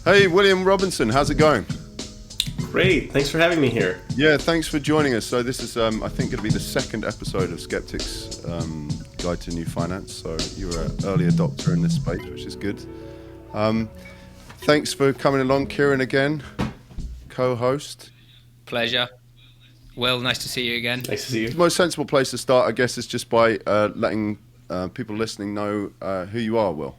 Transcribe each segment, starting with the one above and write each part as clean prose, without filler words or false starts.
Hey, William Robinson, how's it going? Great, thanks for having me here. Yeah, thanks for joining us. So this is, I think, going to be the second episode of Skeptics Guide to New Finance. So you're an early adopter in this space, which is good. Thanks for coming along, Kieran, again, co-host. Pleasure. Will, nice to see you again. Nice to see you. The most sensible place to start, I guess, is just by letting people listening know who you are, Will.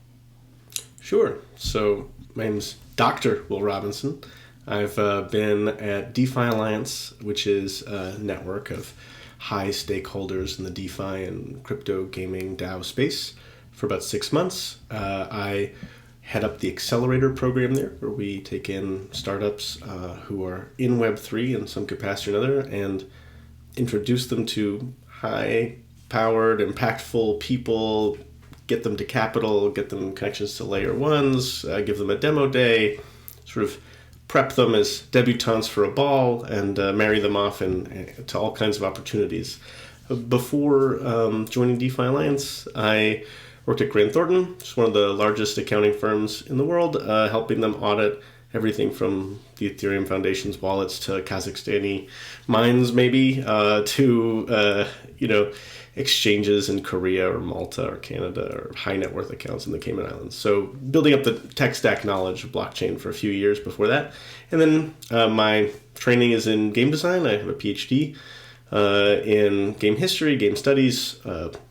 Sure. So my name's Dr. Will Robinson. I've been at DeFi Alliance, which is a network of high stakeholders in the DeFi and crypto gaming DAO space for about 6 months. I head up the Accelerator program there, where we take in startups who are in Web3 in some capacity or another and introduce them to high-powered, impactful people, get them to capital, get them connections to layer ones, give them a demo day, sort of prep them as debutantes for a ball, and marry them off to all kinds of opportunities. Before joining DeFi Alliance, I worked at Grant Thornton, just one of the largest accounting firms in the world, helping them audit everything from the Ethereum Foundation's wallets to Kazakhstani mines, maybe, to exchanges in Korea or Malta or Canada, or high net worth accounts in the Cayman Islands. So building up the tech stack knowledge of blockchain for a few years before that. And then my training is in game design. I have a PhD in game history, game studies,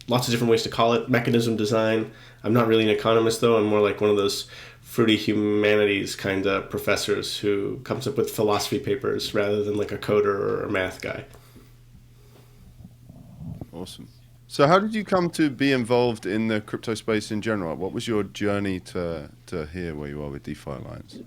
lots of different ways to call it, mechanism design. I'm not really an economist, though. I'm more like one of those fruity humanities kind of professors who comes up with philosophy papers rather than like a coder or a math guy. Awesome. So how did you come to be involved in the crypto space in general? What was your journey to here where you are with DeFi Alliance?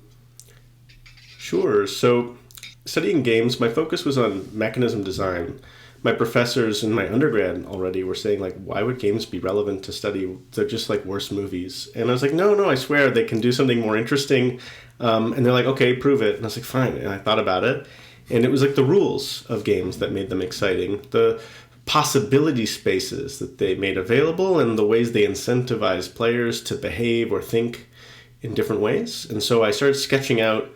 Sure. So studying games, my focus was on mechanism design. My professors in my undergrad already were saying, like, why would games be relevant to study? They're just like worse movies. And I was like, no, I swear they can do something more interesting. And they're like, okay, prove it. And I was like, fine. And I thought about it. And it was like the rules of games that made them exciting. The possibility spaces that they made available and the ways they incentivize players to behave or think in different ways. And so I started sketching out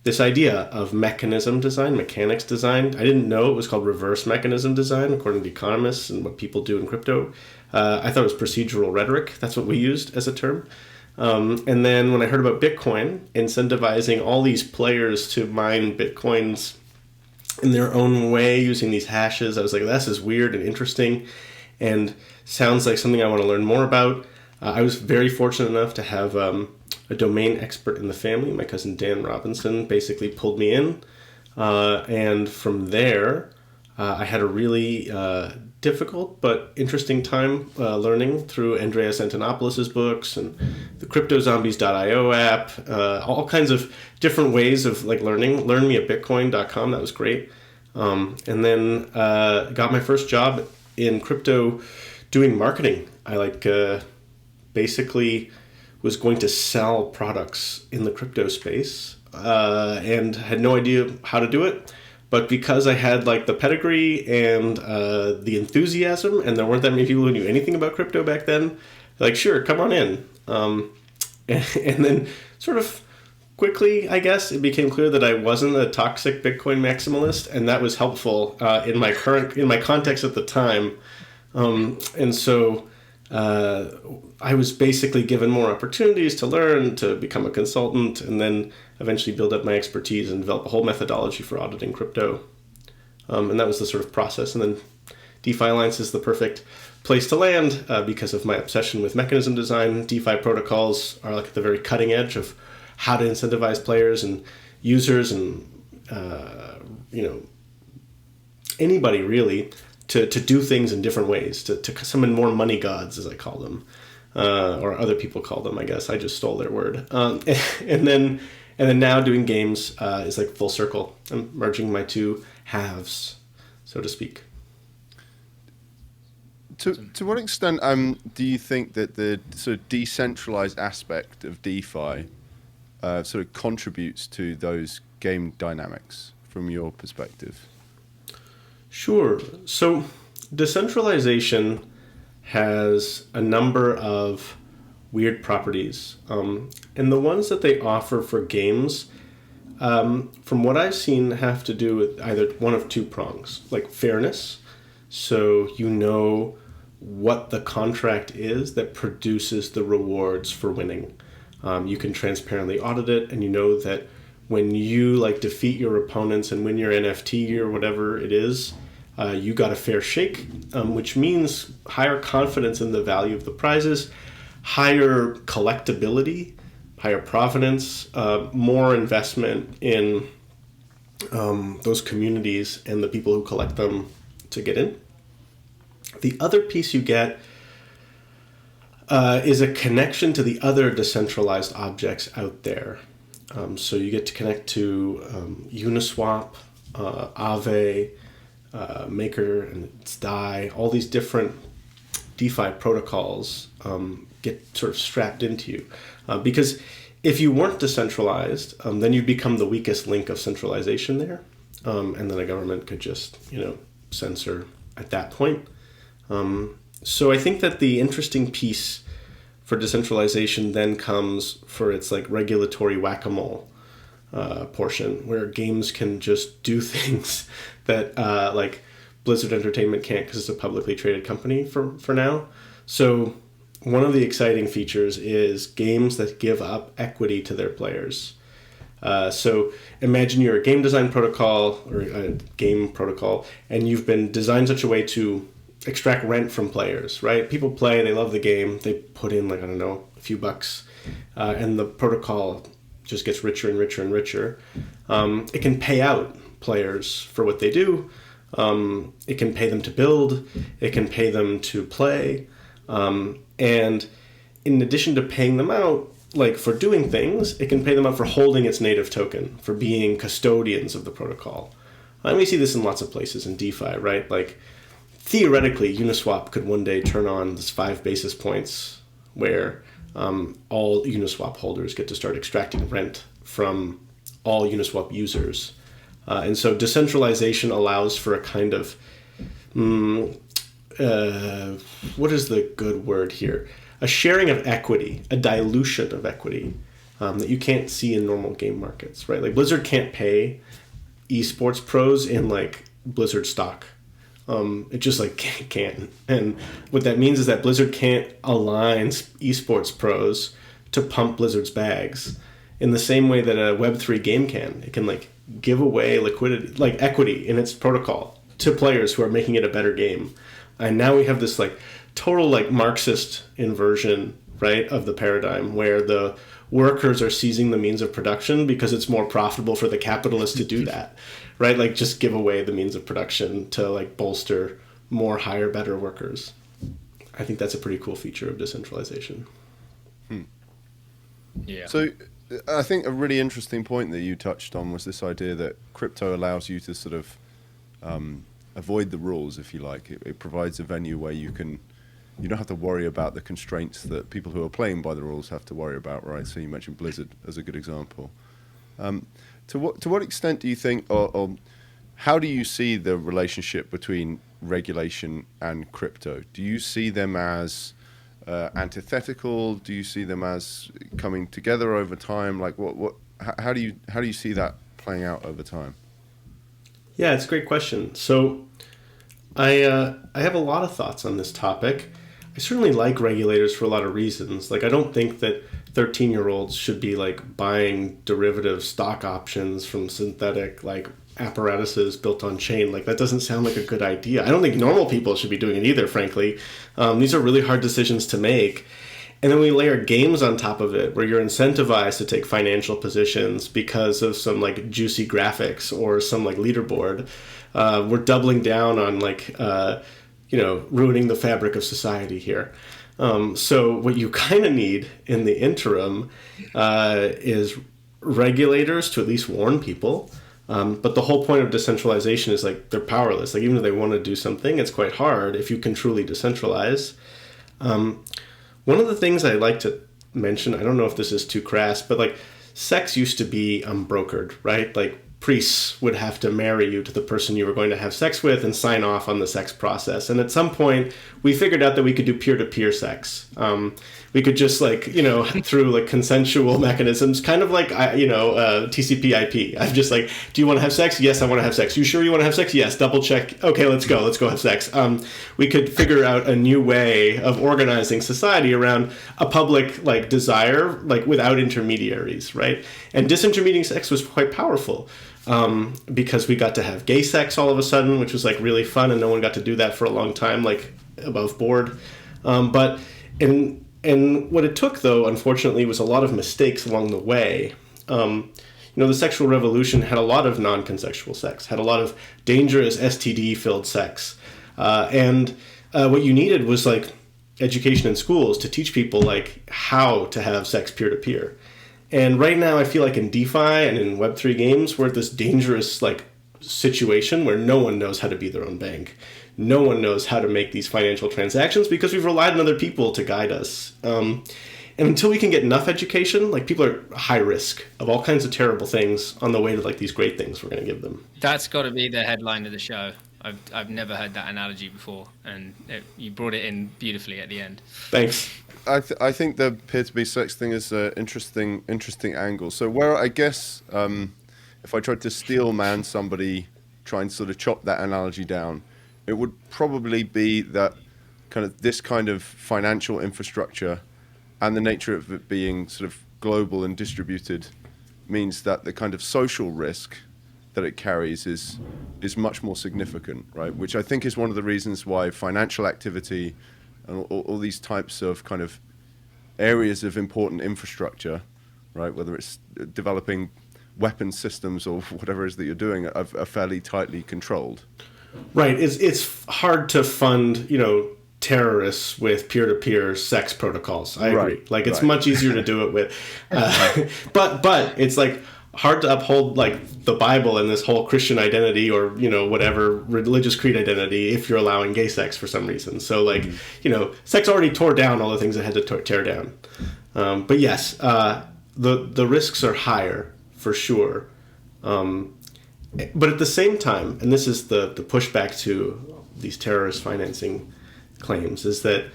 this idea of mechanism design, mechanics design. I didn't know it was called reverse mechanism design, according to economists and what people do in crypto. I thought it was procedural rhetoric. That's what we used as a term. And then when I heard about Bitcoin, incentivizing all these players to mine Bitcoins in their own way using these hashes, I was like, this is weird and interesting and sounds like something I want to learn more about. I was very fortunate enough to have a domain expert in the family. My cousin Dan Robinson basically pulled me in. And from there, I had a really difficult but interesting time learning through Andreas Antonopoulos' books and the CryptoZombies.io app, all kinds of different ways of like learning. LearnMeAtBitcoin.com, that was great. And then got my first job in crypto doing marketing. I basically was going to sell products in the crypto space and had no idea how to do it. But because I had like the pedigree and the enthusiasm, and there weren't that many people who knew anything about crypto back then, like, sure, come on in. And then sort of quickly, I guess, it became clear that I wasn't a toxic Bitcoin maximalist, and that was helpful in my context at the time. And so I was basically given more opportunities to learn, to become a consultant, and then eventually build up my expertise and develop a whole methodology for auditing crypto. And that was the sort of process. And then DeFi Alliance is the perfect place to land because of my obsession with mechanism design. DeFi protocols are like at the very cutting edge of how to incentivize players and users and anybody really to do things in different ways, to summon more money gods, as I call them, or other people call them, I guess. I just stole their word. And then now doing games is like full circle. I'm merging my two halves, so to speak. To what extent do you think that the sort of decentralized aspect of DeFi sort of contributes to those game dynamics from your perspective? Sure. So decentralization has a number of weird properties. And the ones that they offer for games, from what I've seen, have to do with either one of two prongs, like fairness. So you know what the contract is that produces the rewards for winning. You can transparently audit it, and you know that when you like defeat your opponents and win your NFT or whatever it is, you got a fair shake, which means higher confidence in the value of the prizes, higher collectability, higher provenance, more investment in those communities and the people who collect them to get in. The other piece you get is a connection to the other decentralized objects out there. So you get to connect to Uniswap, Aave, Maker and its DAI, all these different DeFi protocols get sort of strapped into you. Because if you weren't decentralized, then you'd become the weakest link of centralization there. And then a government could just, censor at that point. So I think that the interesting piece for decentralization then comes for its like regulatory whack-a-mole portion, where games can just do things that like Blizzard Entertainment can't because it's a publicly traded company for now. So one of the exciting features is games that give up equity to their players. So imagine you're a game design protocol or a game protocol, and you've been designed such a way to extract rent from players, right? People play, they love the game, they put in like, a few bucks, and the protocol just gets richer and richer and richer. It can pay out players for what they do. It can pay them to build. It can pay them to play. And in addition to paying them out, like for doing things, it can pay them out for holding its native token, for being custodians of the protocol. And we see this in lots of places in DeFi, right? Like theoretically, Uniswap could one day turn on this 5 basis points where all Uniswap holders get to start extracting rent from all Uniswap users. And so decentralization allows for a kind of, what is the good word here? A sharing of equity, a dilution of equity that you can't see in normal game markets, right? Like Blizzard can't pay esports pros in like Blizzard stock. It just like can't. And what that means is that Blizzard can't align esports pros to pump Blizzard's bags in the same way that a Web3 game can. It can like give away liquidity, like equity in its protocol to players who are making it a better game. And now we have this like total like Marxist inversion, right, of the paradigm where the workers are seizing the means of production because it's more profitable for the capitalists to do that, right? Like just give away the means of production to like bolster more higher, better workers. I think that's a pretty cool feature of decentralization. Yeah. So I think a really interesting point that you touched on was this idea that crypto allows you to sort of avoid the rules, if you like. It provides a venue where you don't have to worry about the constraints that people who are playing by the rules have to worry about, right? So you mentioned Blizzard as a good example. To what extent do you think, or how do you see the relationship between regulation and crypto? Do you see them as antithetical? Do you see them as coming together over time? Like how do you see that playing out over time? Yeah, it's a great question. So I have a lot of thoughts on this topic. I certainly like regulators for a lot of reasons. Like I don't think that 13-year-olds should be like buying derivative stock options from synthetic like apparatuses built on chain. Like that doesn't sound like a good idea. I don't think normal people should be doing it either, frankly. These are really hard decisions to make. And then we layer games on top of it where you're incentivized to take financial positions because of some like juicy graphics or some like leaderboard. We're doubling down on like, ruining the fabric of society here. So what you kind of need in the interim is regulators to at least warn people. But the whole point of decentralization is like they're powerless. Like even if they want to do something, it's quite hard if you can truly decentralize. One of the things I like to mention, I don't know if this is too crass, but like sex used to be brokered, right? Like priests would have to marry you to the person you were going to have sex with and sign off on the sex process. And at some point, we figured out that we could do peer-to-peer sex. We could just through like consensual mechanisms, kind of like, TCP/IP. I'm just like, do you want to have sex? Yes, I want to have sex. You sure you want to have sex? Yes. Double check. Okay, let's go have sex. We could figure out a new way of organizing society around a public like desire, like without intermediaries, right? And disintermediating sex was quite powerful. Because we got to have gay sex all of a sudden, which was like really fun, and no one got to do that for a long time, like above board. And what it took, though, unfortunately, was a lot of mistakes along the way. The sexual revolution had a lot of non-consensual sex, had a lot of dangerous STD-filled sex. And what you needed was like education in schools to teach people like how to have sex peer-to-peer. And right now I feel like in DeFi and in Web3 games, we're at this dangerous like situation where no one knows how to be their own bank. No one knows how to make these financial transactions because we've relied on other people to guide us. And until we can get enough education, like people are high risk of all kinds of terrible things on the way to like these great things we're going to give them. That's got to be the headline of the show. I've never heard that analogy before, and you brought it in beautifully at the end. Thanks. I think the peer-to-peer sex thing is an interesting angle. So where I guess if I tried to steel man somebody, try and sort of chop that analogy down, it would probably be that this kind of financial infrastructure and the nature of it being sort of global and distributed means that the kind of social risk that it carries is much more significant, right? Which I think is one of the reasons why financial activity and all these types of kind of areas of important infrastructure, right, whether it's developing weapon systems or whatever it is that you're doing, are fairly tightly controlled. Right. It's hard to fund, terrorists with peer-to-peer sex protocols. I agree. Like it's much easier to do it with, but it's like hard to uphold like the Bible and this whole Christian identity or whatever religious creed identity if you're allowing gay sex for some reason. So like sex already tore down all the things it had to tear down. But yes, the risks are higher for sure. But at the same time, and this is the pushback to these terrorist financing claims, is that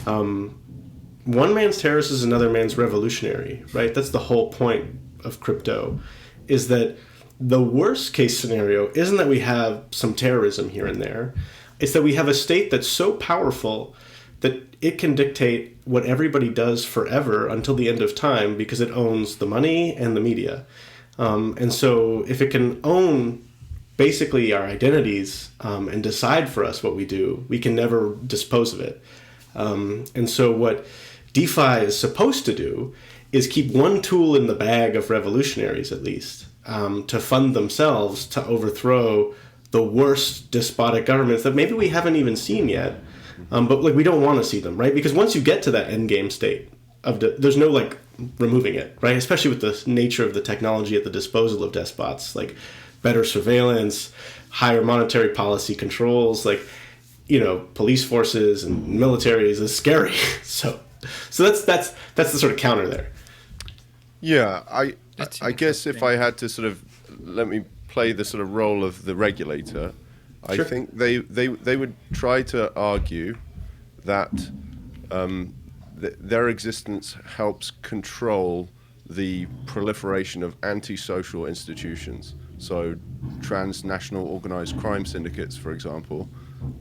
one man's terrorist is another man's revolutionary, right? That's the whole point of crypto, is that the worst case scenario isn't that we have some terrorism here and there. It's that we have a state that's so powerful that it can dictate what everybody does forever until the end of time because it owns the money and the media. And so if it can own basically our identities and decide for us what we do, we can never dispose of it. And so what DeFi is supposed to do is keep one tool in the bag of revolutionaries, at least, to fund themselves to overthrow the worst despotic governments that maybe we haven't even seen yet. But like we don't want to see them, right? Because once you get to that end game state, there's no like removing it, right? Especially with the nature of the technology at the disposal of despots, like better surveillance, higher monetary policy controls, like police forces and militaries is scary. So that's the sort of counter there. Yeah, I guess if I had to sort of let me play the sort of role of the regulator, Sure. I think they would try to argue that their existence helps control the proliferation of antisocial institutions. So transnational organized crime syndicates, for example,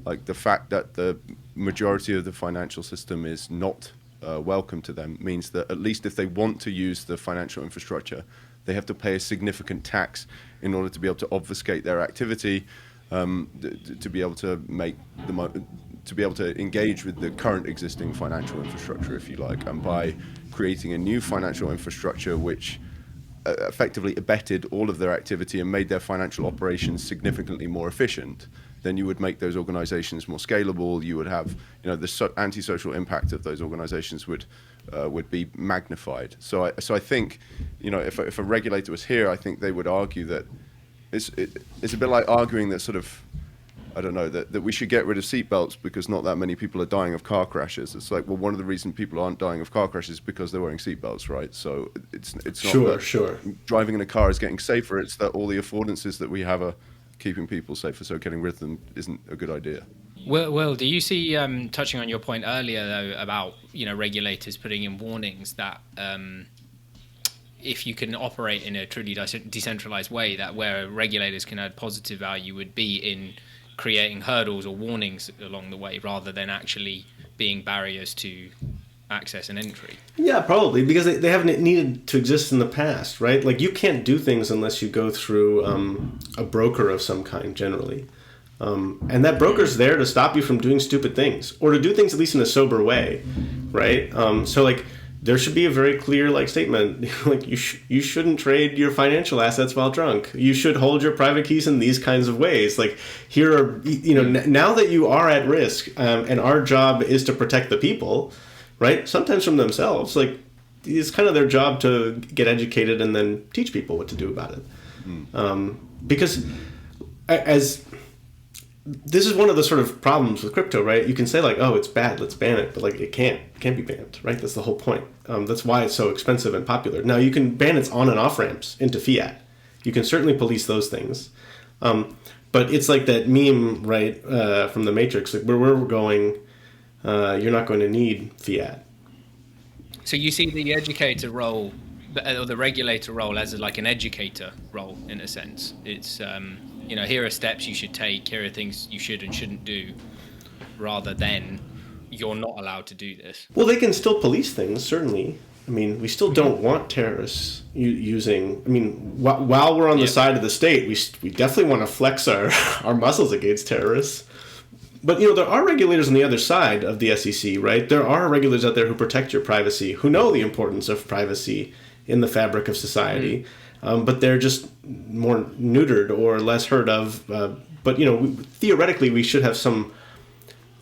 like the fact that the majority of the financial system is not welcome to them means that at least if they want to use the financial infrastructure, they have to pay a significant tax in order to be able to obfuscate their activity, to be able to make to be able to engage with the current existing financial infrastructure, if you like, and by creating a new financial infrastructure which effectively abetted all of their activity and made their financial operations significantly more efficient, then you would make those organizations more scalable. You would have, the antisocial impact of those organizations would be magnified. So I think, if a regulator was here, I think they would argue that it's a bit like arguing that sort of I don't know, that we should get rid of seatbelts because not that many people are dying of car crashes. It's like, well, one of the reasons people aren't dying of car crashes is because they're wearing seatbelts, right? So it's not that driving in a car is getting safer. It's that all the affordances that we have are keeping people safer. So getting rid of them isn't a good idea. Well, do you see, touching on your point earlier though about regulators putting in warnings that if you can operate in a truly decentralized way, that where regulators can add positive value would be in creating hurdles or warnings along the way rather than actually being barriers to access and entry? Yeah, probably, because they haven't needed to exist in the past, right? Like, you can't do things unless you go through a broker of some kind, generally. And that broker's there to stop you from doing stupid things, or to do things at least in a sober way, right? So, like, there should be a very clear statement, like you shouldn't trade your financial assets while drunk. You should hold your private keys in these kinds of ways. Like, here are now that you are at risk, and our job is to protect the people, right? Sometimes from themselves. Like, it's kind of their job to get educated and then teach people what to do about it. Because this is one of the sort of problems with crypto, right? You can say oh, it's bad, let's ban it, but it can't be banned, right? That's the whole point. That's why it's so expensive and popular. Now, you can ban its on and off ramps into fiat. You can certainly police those things. But it's like that meme, right, from the Matrix, where we're going, you're not going to need fiat. So you see the educator role, or the regulator role, as an educator role, in a sense. It's here are steps you should take, here are things you should and shouldn't do, rather than you're not allowed to do this. Well, they can still police things, certainly. I mean, we still don't want terrorists using... I mean, while we're on the side of the state, we definitely want to flex our muscles against terrorists. But, there are regulators on the other side of the SEC, right? There are regulators out there who protect your privacy, who know the importance of privacy in the fabric of society. But they're just more neutered or less heard of. But, theoretically, we should have some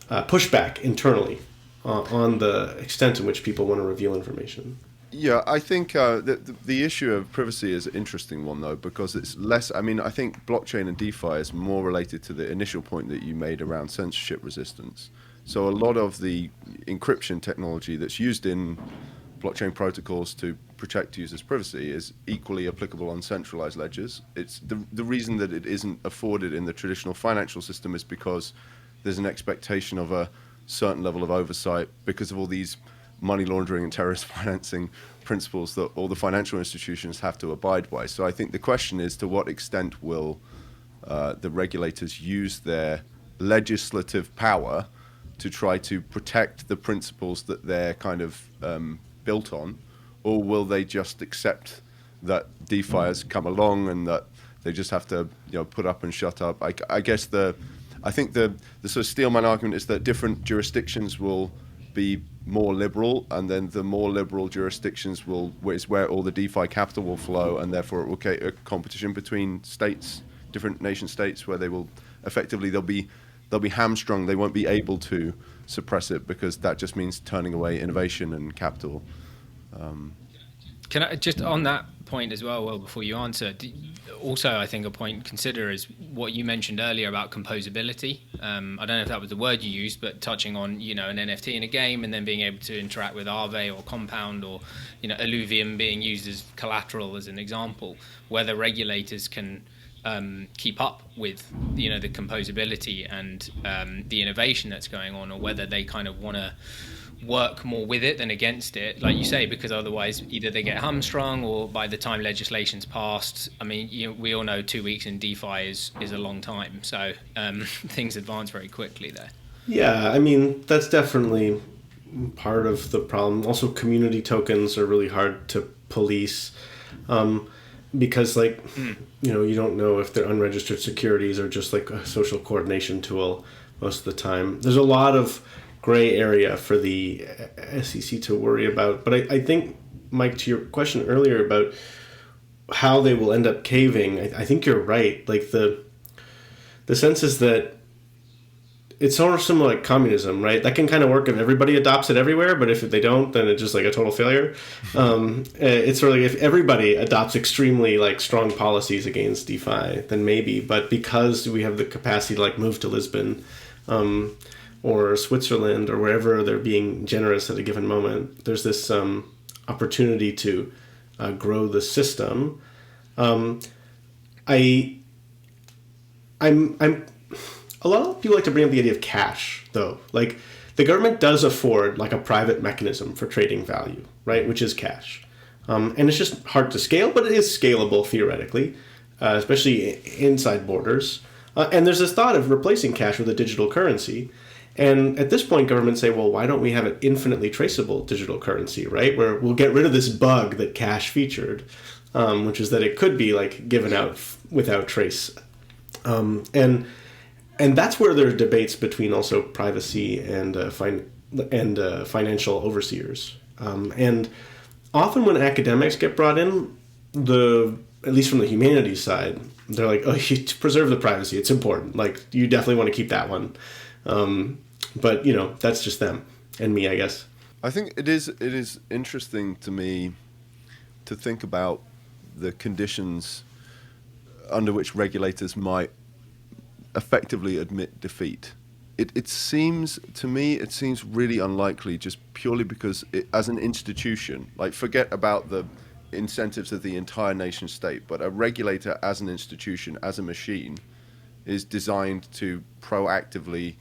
pushback internally on the extent in which people want to reveal information. Yeah, I think the issue of privacy is an interesting one, though, because it's less... I mean, I think blockchain and DeFi is more related to the initial point that you made around censorship resistance. So a lot of the encryption technology that's used in blockchain protocols to protect users' privacy is equally applicable on centralized ledgers. It's the reason that it isn't afforded in the traditional financial system is because there's an expectation of a certain level of oversight because of all these money laundering and terrorist financing principles that all the financial institutions have to abide by. So I think the question is, to what extent will the regulators use their legislative power to try to protect the principles that they're kind of built on, or will they just accept that DeFi has come along and that they just have to put up and shut up? I guess I think the sort of Steelman argument is that different jurisdictions will be more liberal, and then the more liberal jurisdictions is where all the DeFi capital will flow, and therefore it will create a competition between states, different nation states, where they will effectively they'll be hamstrung. They won't be able to suppress it because that just means turning away innovation and capital. Can I just on that point as well, before you answer, also I think a point to consider is what you mentioned earlier about composability. I don't know if that was the word you used, but touching on an NFT in a game and then being able to interact with Aave or Compound or Illuvium being used as collateral as an example, whether regulators can keep up with the composability and the innovation that's going on, or whether they kind of want to work more with it than against it, like you say, because otherwise either they get hamstrung, or by the time legislation's passed, I mean, we all know 2 weeks in DeFi is a long time, so things advance very quickly there. Yeah, I mean, that's definitely part of the problem. Also, community tokens are really hard to police, because you don't know if they're unregistered securities or just like a social coordination tool most of the time. There's a lot of gray area for the SEC to worry about. But I think, Mike, to your question earlier about how they will end up caving, I think you're right. Like the sense is that it's sort of similar like communism, right? That can kind of work if everybody adopts it everywhere, but if they don't, then it's just like a total failure. It's sort of like if everybody adopts extremely like strong policies against DeFi, then maybe. But because we have the capacity to like move to Lisbon, or Switzerland or wherever they're being generous at a given moment, there's this opportunity to grow the system. I'm a lot of people like to bring up the idea of cash, though. Like, the government does afford like a private mechanism for trading value, right? Which is cash, and it's just hard to scale, but it is scalable theoretically, especially inside borders. And there's this thought of replacing cash with a digital currency. And at this point, governments say, well, why don't we have an infinitely traceable digital currency, right? Where we'll get rid of this bug that cash featured, which is that it could be like given out without trace. And that's where there's debates between also privacy and financial overseers. And often when academics get brought in, at least from the humanities side, they're like, oh, you preserve the privacy. It's important. Like, you definitely want to keep that one. But, that's just them and me, I guess. I think it is interesting to me to think about the conditions under which regulators might effectively admit defeat. It seems really unlikely, just purely because as an institution, like, forget about the incentives of the entire nation state, but a regulator as an institution, as a machine, is designed to proactively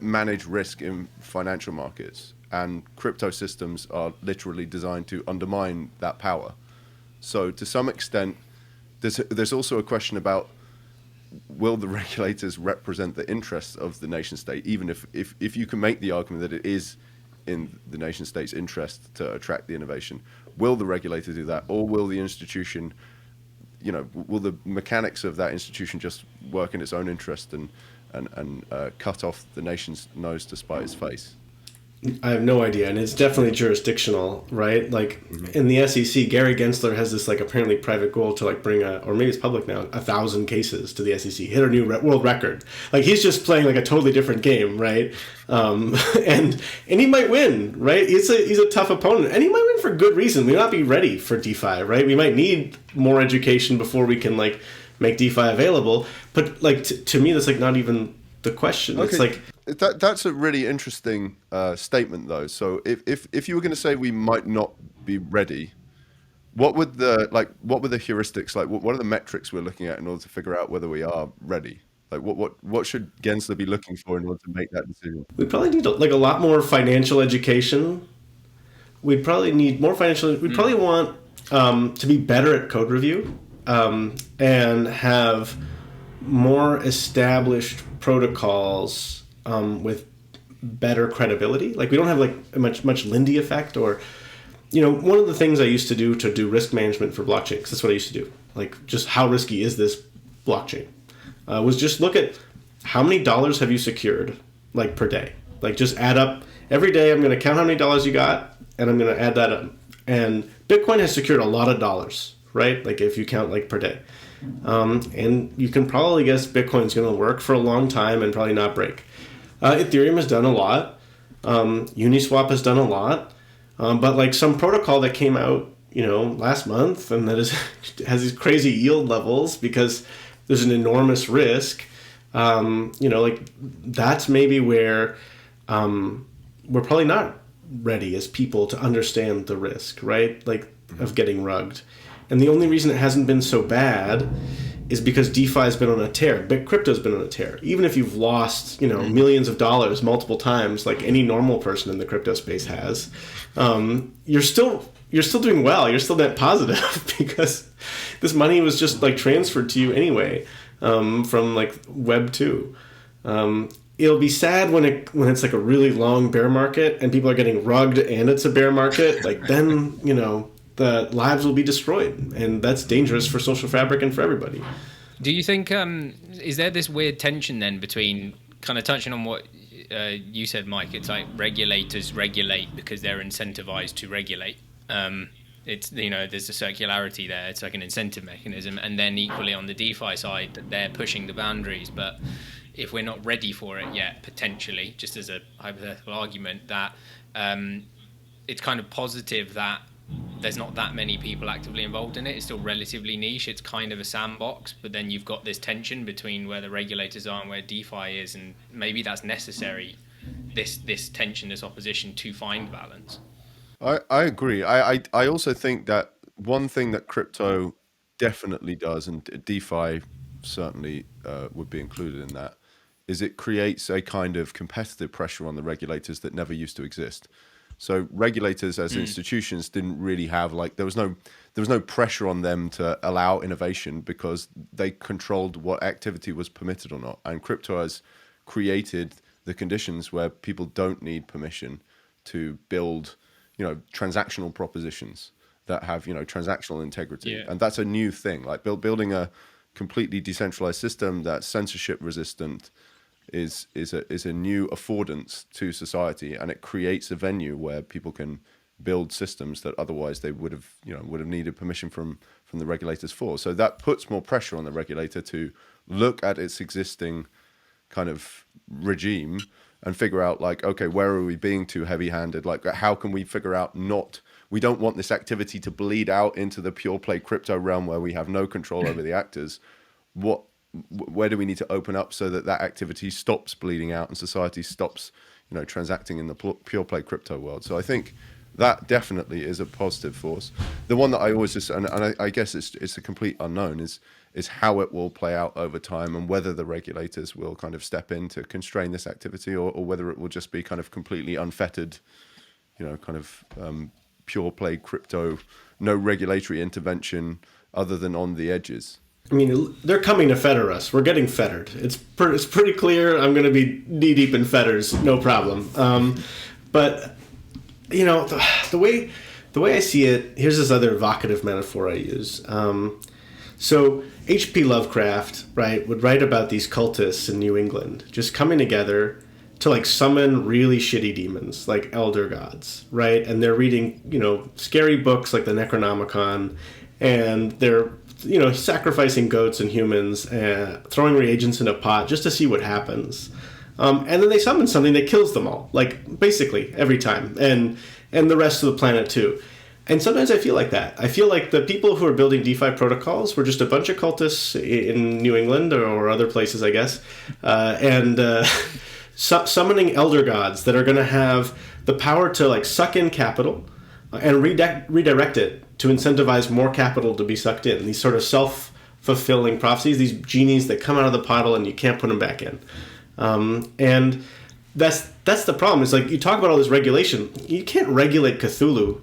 manage risk in financial markets, and crypto systems are literally designed to undermine that power. So to some extent, there's also a question about, will the regulators represent the interests of the nation state, even if you can make the argument that it is in the nation state's interest to attract the innovation? Will the regulator do that, or will the institution, will the mechanics of that institution just work in its own interest and cut off the nation's nose to spite its face? I have no idea, and it's definitely jurisdictional, right? Like, in the SEC, Gary Gensler has this like apparently private goal to like bring or maybe it's public now, 1,000 cases to the SEC, hit a new world record. Like, he's just playing like a totally different game, right? And he might win, right? He's a tough opponent, and he might win for good reason. We might not be ready for DeFi, right? We might need more education before we can like make DeFi available. But like to me, that's like not even the question. Okay. It's like that's a really interesting statement, though. So if you were going to say we might not be ready, what would the heuristics, like what are the metrics we're looking at in order to figure out whether we are ready? Like what should Gensler be looking for in order to make that decision? We probably need like a lot more financial education. We'd probably need more financial. We'd probably want to be better at code review and have more established protocols with better credibility. Like, we don't have like a much Lindy effect, or one of the things I used to do risk management for blockchain, because that's what I used to do. Like, just how risky is this blockchain? Was just look at how many dollars have you secured, like, per day. Like, just add up every day. I'm going to count how many dollars you got, and I'm going to add that up. And Bitcoin has secured a lot of dollars, right? Like, if you count like per day. And you can probably guess Bitcoin's going to work for a long time and probably not break. Ethereum has done a lot. Uniswap has done a lot. But like some protocol that came out, last month, and that has these crazy yield levels because there's an enormous risk. Like, that's maybe where we're probably not ready as people to understand the risk, right? Like, of getting rugged. And the only reason it hasn't been so bad is because DeFi has been on a tear. Crypto's been on a tear. Even if you've lost, millions of dollars multiple times, like any normal person in the crypto space has, you're still doing well. You're still net positive because this money was just like transferred to you anyway from like Web 2. It'll be sad when it's like a really long bear market and people are getting rugged and it's a bear market. Like, then the lives will be destroyed, and that's dangerous for social fabric and for everybody. Do you think is there this weird tension then between, kind of touching on what you said, Mike? It's like regulators regulate because they're incentivized to regulate. It's there's a circularity there. It's like an incentive mechanism, and then equally on the DeFi side, they're pushing the boundaries. But if we're not ready for it yet, potentially, just as a hypothetical argument, that it's kind of positive that there's not that many people actively involved in it. It's still relatively niche. It's kind of a sandbox, but then you've got this tension between where the regulators are and where DeFi is, and maybe that's necessary, this tension, this opposition, to find balance. I agree. I also think that one thing that crypto definitely does, and DeFi certainly would be included in that, is it creates a kind of competitive pressure on the regulators that never used to exist. So regulators as institutions didn't really have, like, there was no pressure on them to allow innovation because they controlled what activity was permitted or not. And crypto has created the conditions where people don't need permission to build, transactional propositions that have, transactional integrity. Yeah. And that's a new thing. Like building a completely decentralized system that's censorship resistant is a new affordance to society, and it creates a venue where people can build systems that otherwise they would have needed permission from the regulators for. So that puts more pressure on the regulator to look at its existing kind of regime and figure out, like, okay, where are we being too heavy-handed? Like, how can we figure out we don't want this activity to bleed out into the pure play crypto realm where we have no control over the actors. Where do we need to open up so that activity stops bleeding out and society stops, transacting in the pure play crypto world? So I think that definitely is a positive force. The one that I always I guess it's a complete unknown, is how it will play out over time, and whether the regulators will kind of step in to constrain this activity, or whether it will just be kind of completely unfettered, pure play crypto, no regulatory intervention other than on the edges. I mean, they're coming to fetter us. We're getting fettered. It's pretty clear. I'm going to be knee deep in fetters, no problem. But the way I see it, here's this other evocative metaphor I use. So H.P. Lovecraft, right, would write about these cultists in New England just coming together to, like, summon really shitty demons, like elder gods, right? And they're reading, scary books like the Necronomicon, and they're sacrificing goats and humans, throwing reagents in a pot just to see what happens. And then they summon something that kills them all, like, basically every time, and the rest of the planet too. And sometimes I feel like that. I feel like the people who are building DeFi protocols were just a bunch of cultists in New England or other places, I guess, summoning elder gods that are going to have the power to, like, suck in capital and redirect it to incentivize more capital to be sucked in. These sort of self-fulfilling prophecies, these genies that come out of the bottle and you can't put them back in. And that's the problem. It's like, you talk about all this regulation. You can't regulate Cthulhu.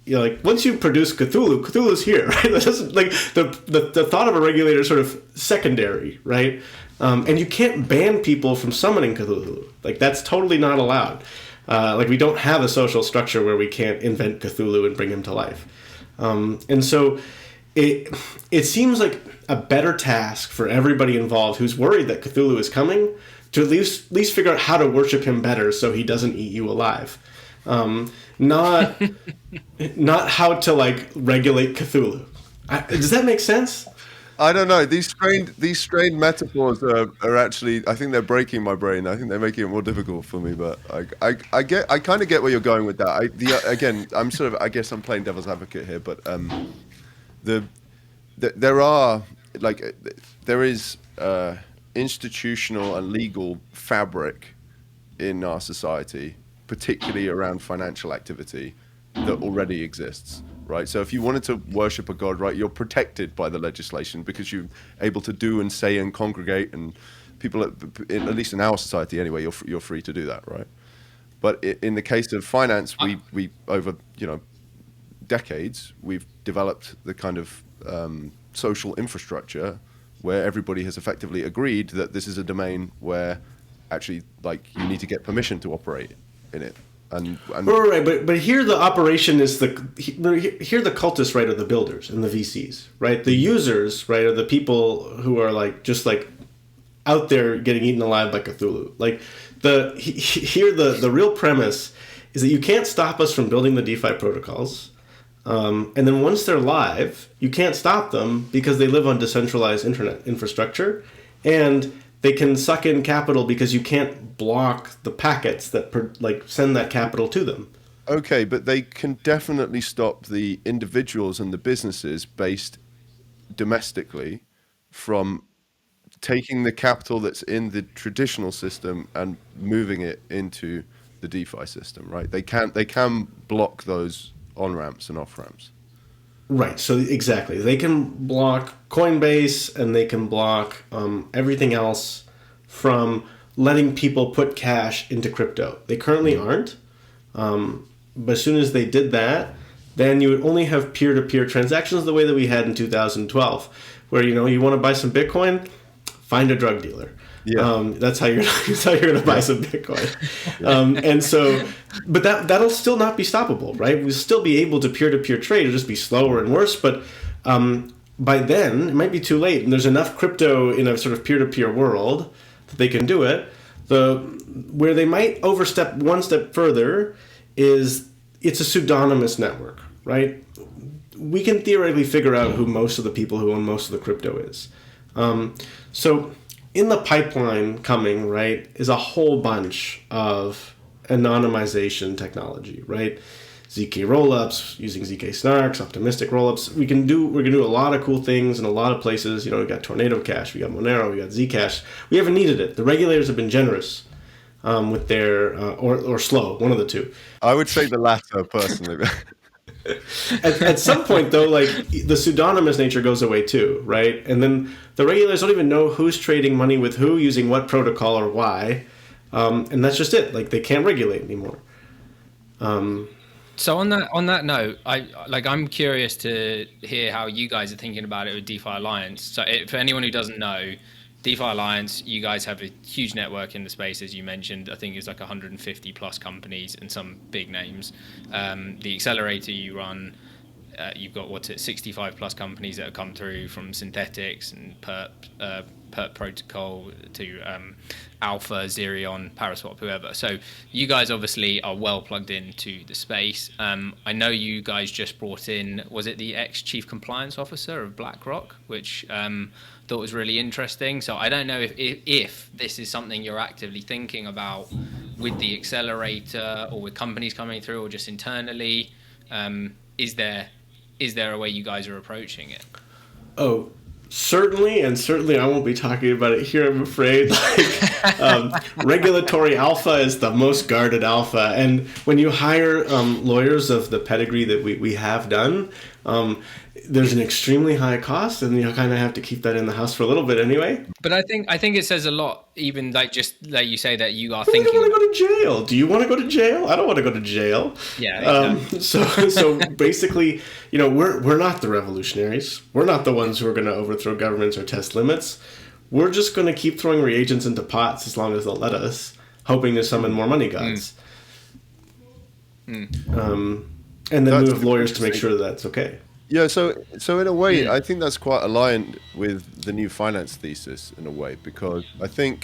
Like, once you produce Cthulhu's here, right? That doesn't, like, the thought of a regulator is sort of secondary, right? And you can't ban people from summoning Cthulhu. Like, that's totally not allowed. Like, we don't have a social structure where we can't invent Cthulhu and bring him to life. And so it seems like a better task for everybody involved who's worried that Cthulhu is coming to at least figure out how to worship him better so he doesn't eat you alive. Not how to, like, regulate Cthulhu. Does that make sense? I don't know. These strained metaphors are actually, I think they're breaking my brain. I think they're making it more difficult for me. But I kind of get where you're going with that. Again, I'm sort of, I guess I'm playing devil's advocate here. But there is institutional and legal fabric in our society, particularly around financial activity, that already exists. Right, so if you wanted to worship a god, right, you're protected by the legislation because you're able to do and say and congregate, and people, at least in our society anyway, you're free to do that, right? But in the case of finance, we over decades we've developed the kind of social infrastructure where everybody has effectively agreed that this is a domain where actually, like, you need to get permission to operate in it. And right, but here the operation is here the cultists, right, are the builders and the VCs, right? The users, right, are the people who are, like, just, like, out there getting eaten alive by Cthulhu. Like, the real premise is that you can't stop us from building the DeFi protocols, and then once they're live, you can't stop them because they live on decentralized internet infrastructure, and they can suck in capital because you can't block the packets that send that capital to them. Okay, but they can definitely stop the individuals and the businesses based domestically from taking the capital that's in the traditional system and moving it into the DeFi system, right? They can block those on-ramps and off-ramps. Right. So exactly, they can block Coinbase and they can block everything else from letting people put cash into crypto. They currently aren't. But as soon as they did that, then you would only have peer-to-peer transactions the way that we had in 2012, where you want to buy some Bitcoin, find a drug dealer. Yeah. That's how you're going to buy some Bitcoin. And so, but that'll still not be stoppable, right? We'll still be able to peer-to-peer trade. It'll just be slower and worse. But by then, it might be too late. And there's enough crypto in a sort of peer-to-peer world that they can do it. Where they might overstep one step further is it's a pseudonymous network, right? We can theoretically figure out who most of the people who own most of the crypto is. So in the pipeline coming, right, is a whole bunch of anonymization technology, right? ZK rollups, using ZK snarks, optimistic rollups. We're gonna do a lot of cool things in a lot of places. We got Tornado Cash, we got Monero, we got Zcash. We haven't needed it. The regulators have been generous with their or slow, one of the two. I would say the latter, personally. At some point, though, the pseudonymous nature goes away too, right? And then the regulators don't even know who's trading money with who, using what protocol or why, and that's just it. They can't regulate anymore. So on that note, I'm curious to hear how you guys are thinking about it with DeFi Alliance. So for anyone who doesn't know, DeFi Alliance, you guys have a huge network in the space, as you mentioned. I think it's 150 plus companies and some big names. The accelerator you run, you've got 65 plus companies that have come through, from synthetics and perp protocol to Alpha, Zerion, Paraswap, whoever. So you guys obviously are well plugged into the space. I know you guys just brought in, was it the ex-chief compliance officer of BlackRock, which thought was really interesting. So I don't know if this is something you're actively thinking about with the accelerator or with companies coming through or just internally. Is there a way you guys are approaching it? Oh, certainly, and certainly I won't be talking about it here, I'm afraid. Regulatory alpha is the most guarded alpha, and when you hire lawyers of the pedigree that we have done, there's an extremely high cost, and you kind of have to keep that in the house for a little bit anyway. But I think it says a lot, even just you say that you are thinking. You want to go to jail. Do you want to go to jail? I don't want to go to jail. Yeah. Exactly. So basically, we're not the revolutionaries. We're not the ones who are going to overthrow governments or test limits. We're just going to keep throwing reagents into pots as long as they'll let us, hoping to summon more money gods. And then move lawyers to make sure that's okay. Yeah, so in a way, I think that's quite aligned with the new finance thesis in a way, because I think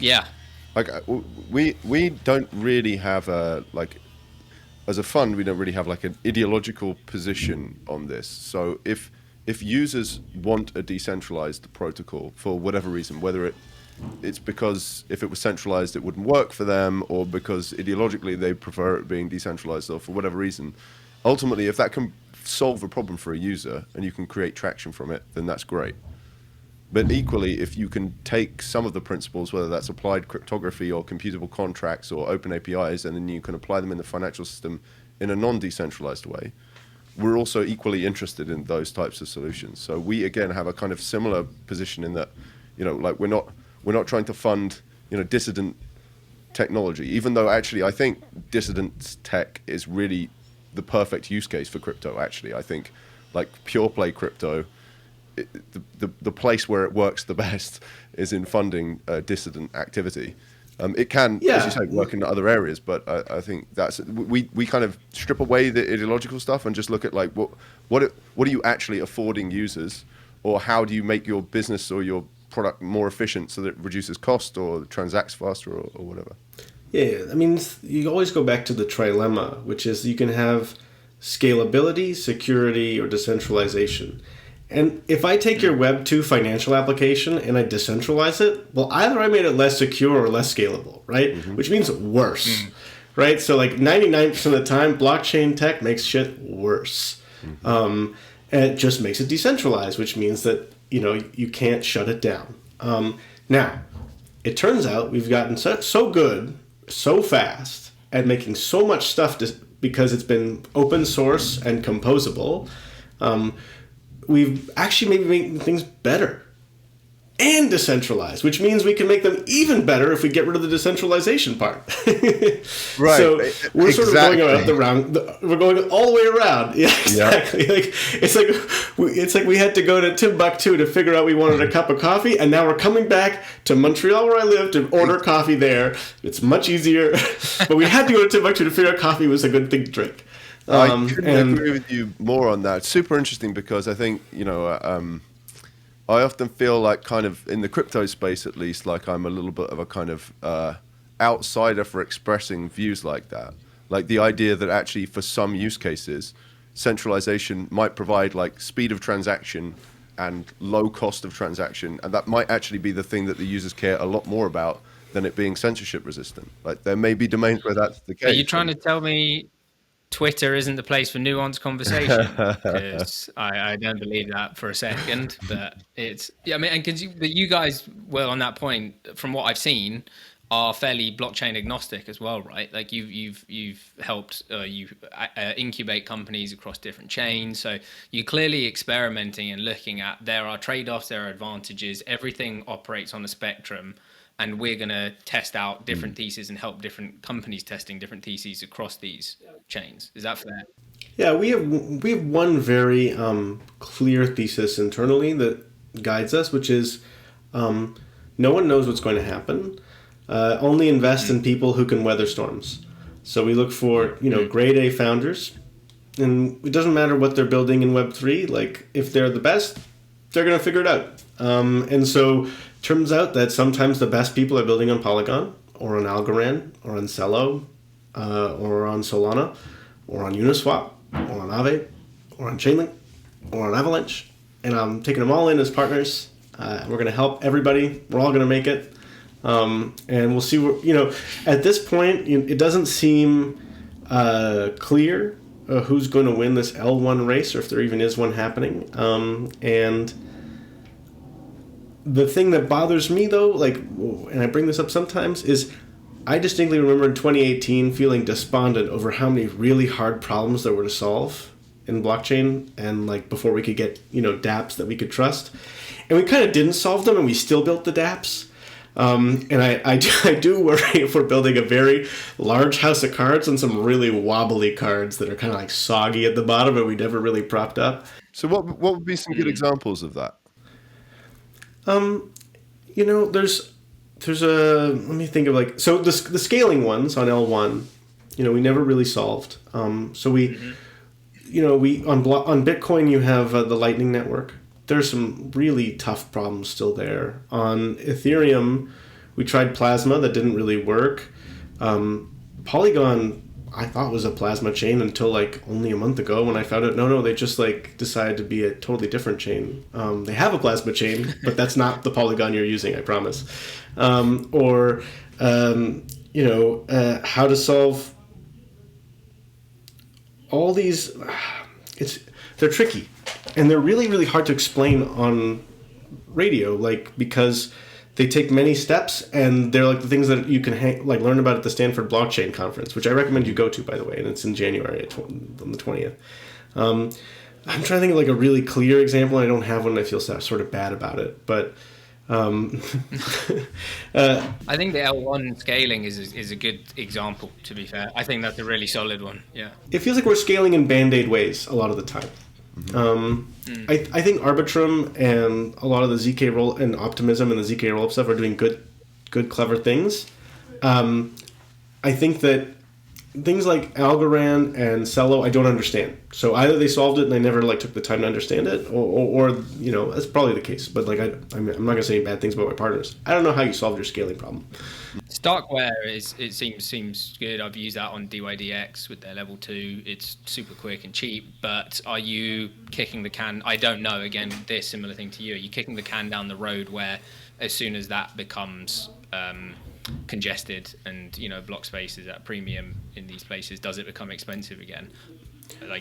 we don't really have as a fund, we don't really have an ideological position on this. So if users want a decentralized protocol for whatever reason, whether it's because if it was centralized it wouldn't work for them, or because ideologically they prefer it being decentralized, or for whatever reason, ultimately if that can solve a problem for a user and you can create traction from it, then that's great. But equally, if you can take some of the principles, whether that's applied cryptography or computable contracts or open APIs, and then you can apply them in the financial system in a non-decentralized way, we're also equally interested in those types of solutions. So we again have a kind of similar position in that, we're not trying to fund dissident technology, even though actually I think dissident tech is really the perfect use case for crypto. Actually, I think pure play crypto, the place where it works the best is in funding dissident activity. It can, as you say, work in other areas, but I think that's we kind of strip away the ideological stuff and just look at what are you actually affording users, or how do you make your business or your product more efficient so that it reduces cost or transacts faster or whatever. Yeah, I mean, you always go back to the trilemma, which is you can have scalability, security, or decentralization. And if I take your Web 2 financial application and I decentralize it, well, either I made it less secure or less scalable, right? Which means worse, right? So like 99% of the time, blockchain tech makes shit worse. And it just makes it decentralized, which means that, you can't shut it down. Now, it turns out we've gotten so good, so fast at making so much stuff because it's been open source and composable. We've actually maybe made things better and decentralized, which means we can make them even better if we get rid of the decentralization part. Right. So we're sort of going around we're going all the way around. Yeah, exactly. Yep. It's like we had to go to Timbuktu to figure out we wanted a cup of coffee, and now we're coming back to Montreal where I live to order coffee there. It's much easier, but we had to go to Timbuktu to figure out coffee was a good thing to drink. I couldn't agree with you more on that. It's super interesting because I think, I often feel like kind of in the crypto space, at least, like I'm a little bit of a kind of outsider for expressing views like that. Like the idea that actually for some use cases, centralization might provide like speed of transaction and low cost of transaction. And that might actually be the thing that the users care a lot more about than it being censorship resistant. Like there may be domains where that's the case. Are you trying to tell me Twitter isn't the place for nuanced conversation? Because I don't believe that for a second. But and because you guys, well, on that point, from what I've seen, are fairly blockchain agnostic as well, right? Like you've helped incubate companies across different chains. So you're clearly experimenting and looking at there are trade-offs, there are advantages. Everything operates on a spectrum. And we're going to test out different theses and help different companies testing different theses across these chains. Is that fair? Yeah, we have one very clear thesis internally that guides us, which is no one knows what's going to happen. Only invest in people who can weather storms. So we look for grade A founders, and it doesn't matter what they're building in Web3. Like if they're the best, they're going to figure it out. And so turns out that sometimes the best people are building on Polygon or on Algorand or on Celo or on Solana or on Uniswap or on Aave or on Chainlink or on Avalanche. And I'm taking them all in as partners. We're going to help everybody. We're all going to make it. And we'll see where, at this point, it doesn't seem clear who's going to win this L1 race or if there even is one happening. And the thing that bothers me, though, and I bring this up sometimes, is I distinctly remember in 2018 feeling despondent over how many really hard problems there were to solve in blockchain, and before we could get dApps that we could trust, and we kind of didn't solve them, and we still built the dApps. And I do worry if we're building a very large house of cards and some really wobbly cards that are kind of soggy at the bottom and we never really propped up. So what would be some good examples of that? There's a, let me think of so the scaling ones on L1, we never really solved. So we on Bitcoin you have the Lightning Network. There's some really tough problems still there. On Ethereum, we tried Plasma, that didn't really work. Polygon, I thought was a Plasma chain until only a month ago when I found out no, they just decided to be a totally different chain. They have a Plasma chain, but that's not the Polygon you're using, I promise. How to solve all these. They're tricky, and they're really, really hard to explain on radio, because they take many steps, and they're the things that you can learn about at the Stanford Blockchain Conference, which I recommend you go to, by the way, and it's in January on the 20th. I'm trying to think of a really clear example, and I don't have one, and I feel sort of bad about it, but I think the L1 scaling is a good example, to be fair. I think that's a really solid one. Yeah. It feels like we're scaling in Band-Aid ways a lot of the time. I think Arbitrum and a lot of the ZK roll and Optimism and the ZK rollup stuff are doing good, clever things. I think that things like Algorand and Cello, I don't understand. So either they solved it and I never took the time to understand it, or that's probably the case. But I'm not gonna say bad things about my partners. I don't know how you solved your scaling problem. Starkware seems good. I've used that on DYDX with their level 2. It's super quick and cheap. But are you kicking the can? I don't know. Again, they're similar thing to you. Are you kicking the can down the road where as soon as that becomes congested and block space is at premium in these places, does it become expensive again?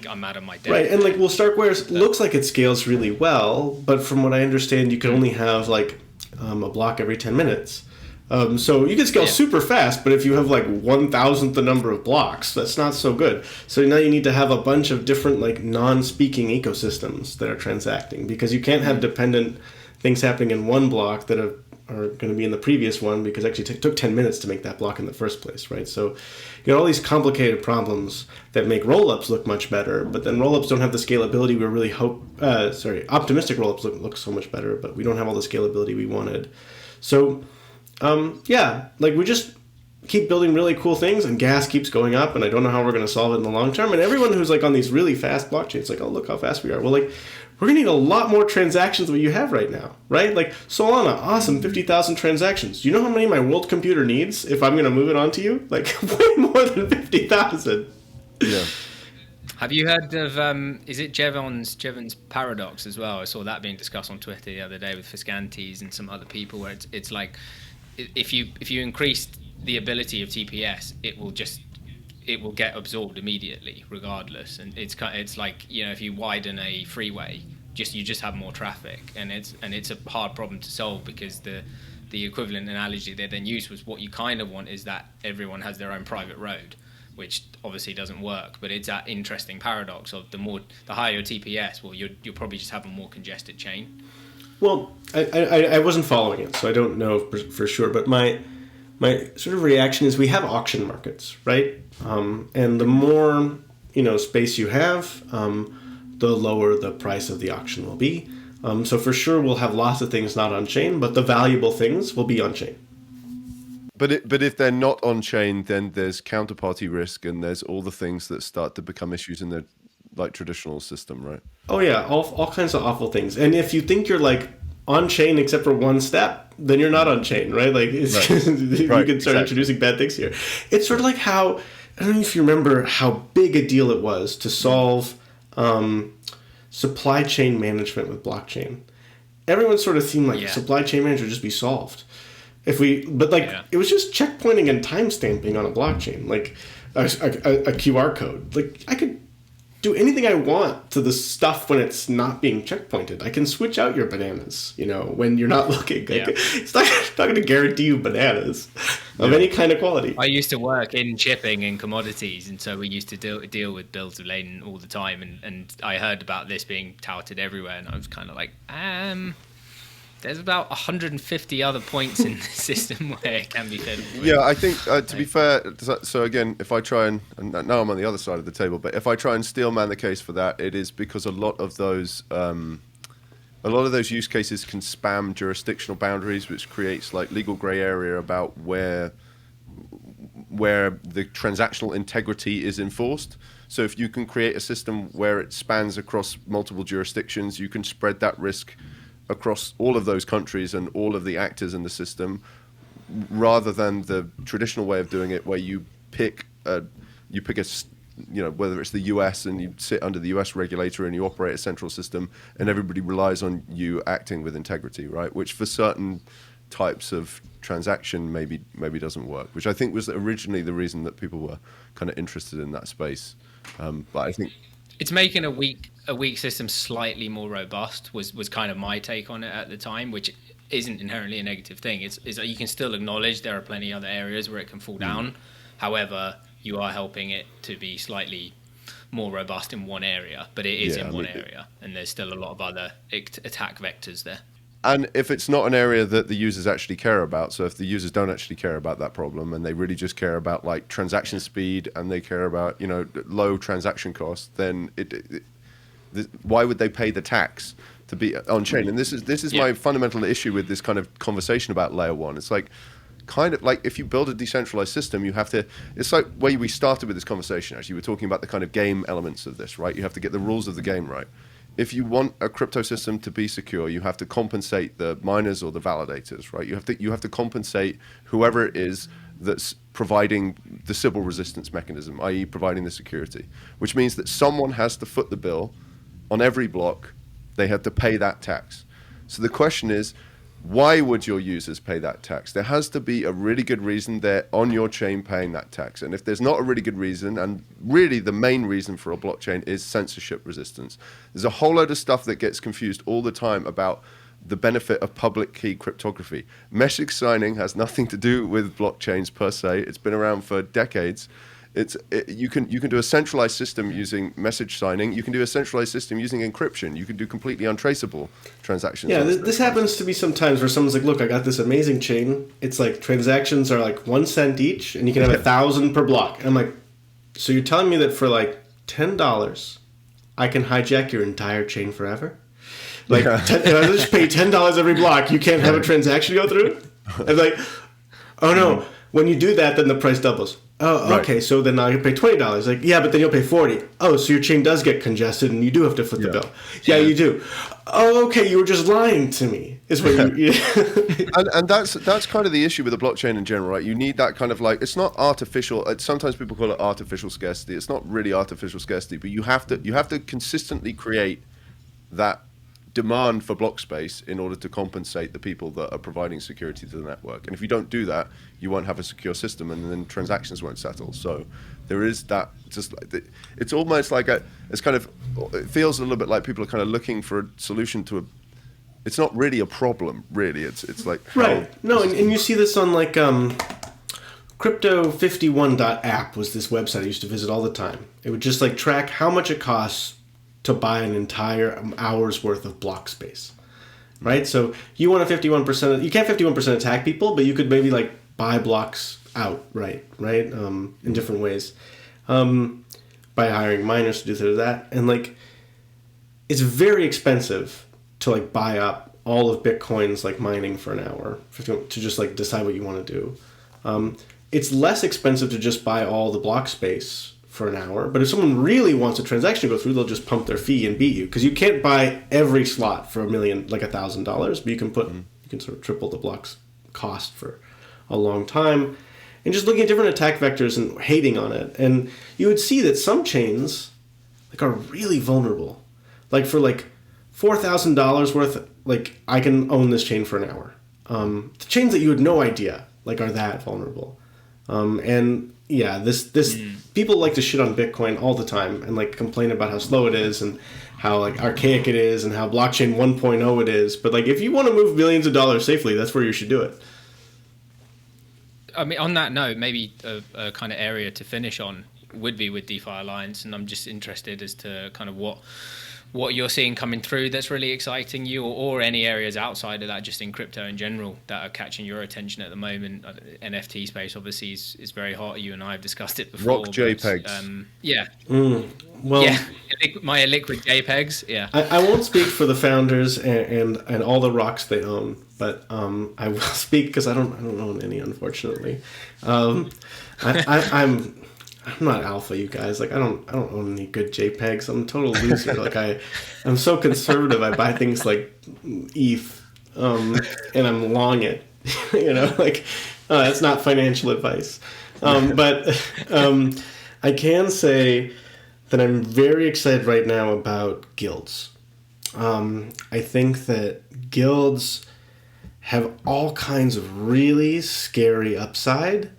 I'm out of my depth. Right, and Starkware looks like it scales really well, but from what I understand, you can only have a block every 10 minutes. So you can scale super fast, but if you have 1,000th the number of blocks, that's not so good. So now you need to have a bunch of different non-speaking ecosystems that are transacting, because you can't have dependent things happening in one block that are going to be in the previous one, because actually it took 10 minutes to make that block in the first place, right? So you got all these complicated problems that make rollups look much better, but then rollups don't have the scalability we really optimistic rollups look so much better, but we don't have all the scalability we wanted. So we just keep building really cool things, and gas keeps going up, and I don't know how we're going to solve it in the long term. And everyone who's on these really fast blockchains, oh, look how fast we are. Well, we're going to need a lot more transactions than what you have right now, right? Solana, awesome, 50,000 transactions. Do you know how many my world computer needs if I'm going to move it on to you? Way more than 50,000. Yeah. Have you heard of, is it Javons Paradox as well? I saw that being discussed on Twitter the other day with Fiscantes and some other people, where it's if you increase the ability of TPS, it will get absorbed immediately regardless. And it's like, if you widen a freeway, you just have more traffic, and it's a hard problem to solve, because the equivalent analogy they then used was, what you kind of want is that everyone has their own private road, which obviously doesn't work. But it's that interesting paradox of the higher your TPS, well, you'll probably just have a more congested chain. Well, I wasn't following it, so I don't know for sure. But my sort of reaction is, we have auction markets, right? And the more space you have, the lower the price of the auction will be. So for sure, we'll have lots of things not on chain, but the valuable things will be on chain. But if they're not on chain, then there's counterparty risk, and there's all the things that start to become issues in the traditional system, right? Oh yeah, all kinds of awful things. And if you think you're on chain except for one step, then you're not on chain, right? You can start introducing bad things here. It's sort of like how, I don't know if you remember how big a deal it was to solve supply chain management with blockchain. Everyone sort of seemed supply chain management would just be solved. It was just checkpointing and timestamping on a blockchain, a QR code. I could do anything I want to the stuff when it's not being checkpointed. I can switch out your bananas, when you're not looking. It's not going to guarantee you bananas of any kind of quality. I used to work in shipping and commodities, and so we used to deal with bills of lading all the time. And I heard about this being touted everywhere, and I was kind of there's about 150 other points in the system where it can be fed. Yeah, I think, to be fair, so again, if I try and now I'm on the other side of the table, but if I try and steelman the case for that, it is because a lot of those use cases can spam jurisdictional boundaries, which creates legal gray area about where the transactional integrity is enforced. So if you can create a system where it spans across multiple jurisdictions, you can spread that risk across all of those countries and all of the actors in the system, rather than the traditional way of doing it, where you pick a whether it's the US and you sit under the US regulator and you operate a central system, and everybody relies on you acting with integrity, right? Which for certain types of transaction maybe doesn't work, which I think was originally the reason that people were kind of interested in that space. But I think it's making a weak system slightly more robust was kind of my take on it at the time, which isn't inherently a negative thing. It's you can still acknowledge there are plenty other areas where it can fall down. However, you are helping it to be slightly more robust in one area, but it is in one area, and there's still a lot of other attack vectors there. And if it's not an area that the users actually care about, so if the users don't actually care about that problem and they really just care about transaction speed and they care about low transaction costs, then why would they pay the tax to be on chain? And this is my fundamental issue with this kind of conversation about layer one. It's kind of like if you build a decentralized system, you have to. It's like where we started with this conversation. Actually, we're talking about the kind of game elements of this, right? You have to get the rules of the game right. If you want a crypto system to be secure, you have to compensate the miners or the validators, right? You have to compensate whoever it is that's providing the Sybil resistance mechanism, i.e., providing the security, which means that someone has to foot the bill on every block. They have to pay that tax. So the question is, why would your users pay that tax? There has to be a really good reason they're on your chain paying that tax. And if there's not a really good reason, and really the main reason for a blockchain is censorship resistance. There's a whole load of stuff that gets confused all the time about the benefit of public key cryptography. Message signing has nothing to do with blockchains per se. It's been around for decades. You can do a centralized system using message signing. You can do a centralized system using encryption. You can do completely untraceable transactions. Yeah, this happens to me sometimes where someone's like, look, I got this amazing chain. It's like transactions are like 1 cent each, and you can have 1,000 per block. And I'm like, so you're telling me that for like $10, I can hijack your entire chain forever? Like, if I just pay $10 every block, you can't have a transaction go through? I'm like, oh no, when you do that, then the price doubles. Oh, okay, right. So then now you pay $20. Like, yeah, but then you'll pay $40. Oh, so your chain does get congested and you do have to foot the bill. Yeah, you do. Oh, okay, you were just lying to me. Is what you and that's kind of the issue with the blockchain in general, right? You need that kind of like, it's not artificial. Sometimes people call it artificial scarcity. It's not really artificial scarcity, but you have to consistently create that demand for block space in order to compensate the people that are providing security to the network. And if you don't do that, you won't have a secure system, and then transactions won't settle. So there is that. Just like it's almost like it feels a little bit like people are kind of looking for a solution to a. It's not really a problem, really. It's like right. No, and you see this on like Crypto51.app was this website I used to visit all the time. It would just like track how much it costs to buy an entire hour's worth of block space, right? So you want a 51%, you can't 51% attack people, but you could maybe like buy blocks out, right? In different ways, by hiring miners to do that. And like, it's very expensive to like buy up all of Bitcoin's like mining for an hour to just like decide what you want to do. It's less expensive to just buy all the block space for an hour, but if someone really wants a transaction to go through, they'll just pump their fee and beat you, because you can't buy every slot for $1,000, but you can sort of triple the block's cost for a long time. And just looking at different attack vectors and hating on it, and you would see that some chains like are really vulnerable. Like for like $4,000 worth, like I can own this chain for an hour. The chains that you had no idea like are that vulnerable, and yeah, this people like to shit on Bitcoin all the time and like complain about how slow it is and how like archaic it is and how blockchain 1.0 it is. But like if you want to move millions of dollars safely, that's where you should do it. I mean, on that note, maybe a kind of area to finish on would be with DeFi Alliance, and I'm just interested as to kind of what you're seeing coming through that's really exciting you, or any areas outside of that, just in crypto in general, that are catching your attention at the moment. NFT space obviously is very hot. You and I have discussed it before. Rock JPEGs. Yeah. Well, yeah, my liquid JPEGs. Yeah. I won't speak for the founders and all the rocks they own, but I will speak because I don't own any, unfortunately. I'm not alpha, you guys. Like I don't own any good JPEGs. I'm a total loser. Like I'm so conservative. I buy things like ETH, and I'm long it. That's not financial advice. But I can say that I'm very excited right now about guilds. I think that guilds have all kinds of really scary upside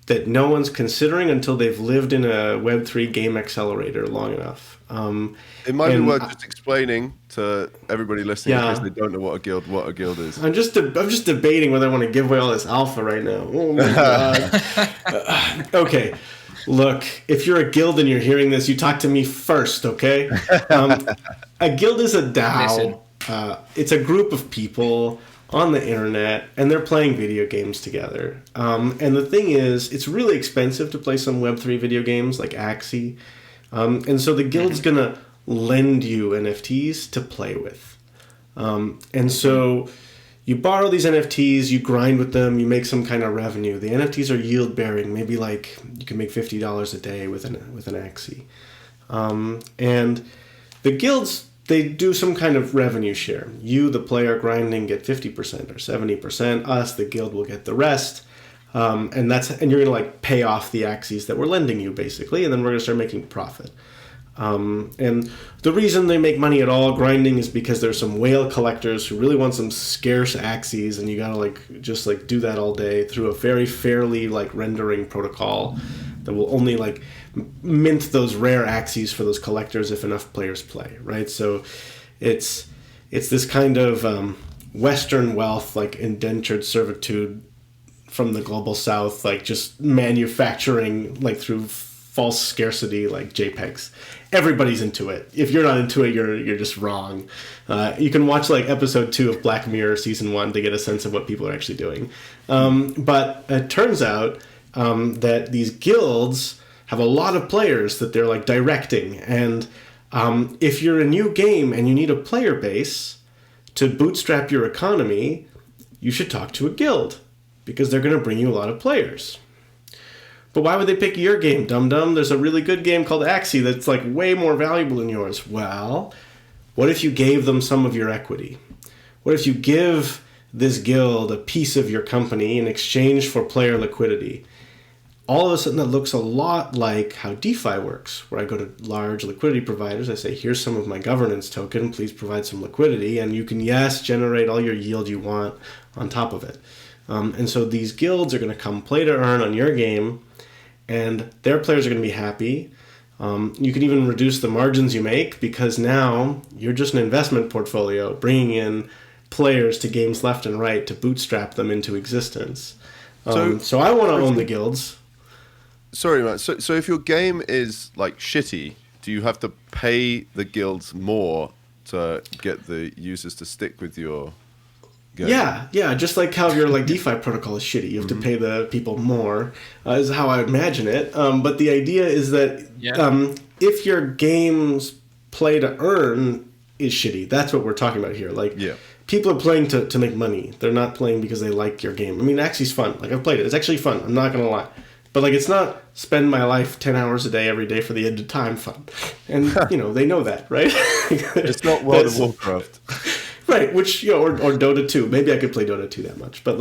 that no one's considering until they've lived in a Web3 game accelerator long enough. It might be worth just explaining to everybody listening in case they don't know what a guild is. I'm just debating whether I want to give away all this alpha right now. Oh my god. Okay, look, if you're a guild and you're hearing this, you talk to me first, okay? A guild is a DAO. It's a group of people on the internet, and they're playing video games together. And the thing is, it's really expensive to play some Web3 video games like Axie. And so the guild's going to lend you NFTs to play with. And so you borrow these NFTs, you grind with them, you make some kind of revenue. The NFTs are yield bearing. Maybe like you can make $50 a day with an Axie. And the guilds, they do some kind of revenue share. You, the player grinding, get 50% or 70%. Us, the guild, will get the rest. And you're gonna like pay off the Axies that we're lending you, basically, and then we're gonna start making profit. And the reason they make money at all grinding is because there's some whale collectors who really want some scarce Axies, and you gotta just do that all day through a very fairly rendering protocol that will only mint those rare Axies for those collectors if enough players play, right? So it's this kind of Western wealth, indentured servitude from the global South, just manufacturing through false scarcity JPEGs. Everybody's into it. If you're not into it, you're just wrong. You can watch episode 2 of Black Mirror season 1 to get a sense of what people are actually doing. But it turns out that these guilds have a lot of players that they're directing. And if you're a new game and you need a player base to bootstrap your economy, you should talk to a guild, because they're going to bring you a lot of players. But why would they pick your game, dum-dum? There's a really good game called Axie that's way more valuable than yours. Well, what if you gave them some of your equity? What if you give this guild a piece of your company in exchange for player liquidity? All of a sudden, that looks a lot like how DeFi works, where I go to large liquidity providers. I say, here's some of my governance token. Please provide some liquidity. And you can, generate all your yield you want on top of it. And so these guilds are going to come play to earn on your game, and their players are going to be happy. You can even reduce the margins you make, because now you're just an investment portfolio bringing in players to games left and right to bootstrap them into existence. So I want to own the guilds. Sorry, Matt. So if your game is shitty, do you have to pay the guilds more to get the users to stick with your game? Yeah. Just like how your DeFi protocol is shitty, you have to pay the people more. Is how I imagine it. But the idea is that if your game's play to earn is shitty, that's what we're talking about here. People are playing to make money. They're not playing because they like your game. I mean, Axie's fun. I've played it. It's actually fun. I'm not gonna lie. But it's not spend my life 10 hours a day every day for the end of time fun. And they know that, right? It's not World of Warcraft. Right, which, or Dota 2. Maybe I could play Dota 2 that much. But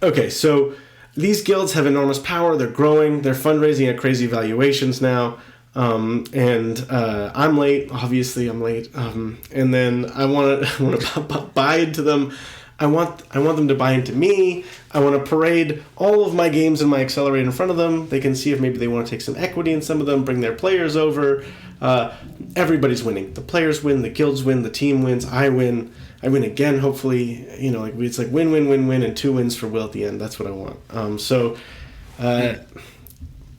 okay, so these guilds have enormous power. They're growing. They're fundraising at crazy valuations now. And I'm late. Obviously, I'm late. And then I want to buy into them. I want them to buy into me. I want to parade all of my games in my accelerator in front of them. They can see if maybe they want to take some equity in some of them, bring their players over. Everybody's winning. The players win, the guilds win, the team wins, I win again, hopefully. It's win, win, win, win, and 2 wins for Will at the end. That's what I want.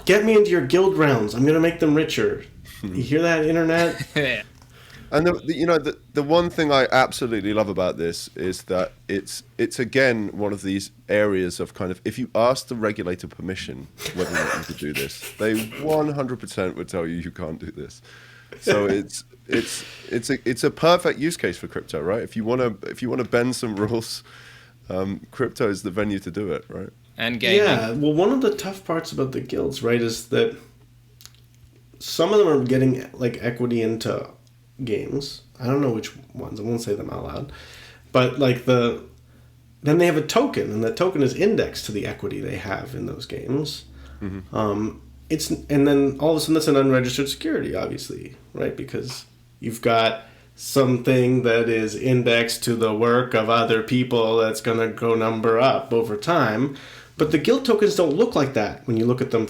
Get me into your guild rounds. I'm going to make them richer. You hear that, internet? Yeah. And the one thing I absolutely love about this is that it's again one of these areas of kind of, if you ask the regulator permission whether or not you could do this, they 100% would tell you can't do this. So it's a perfect use case for crypto, right? If you want to bend some rules, crypto is the venue to do it, right? And gaming. Yeah. Well, one of the tough parts about the guilds, right, is that some of them are getting equity into games. I don't know which ones. I won't say them out loud. But then they have a token, and that token is indexed to the equity they have in those games. Mm-hmm. And then all of a sudden that's an unregistered security, obviously, right? Because you've got something that is indexed to the work of other people that's going to go number up over time. But the guild tokens don't look like that when you look at them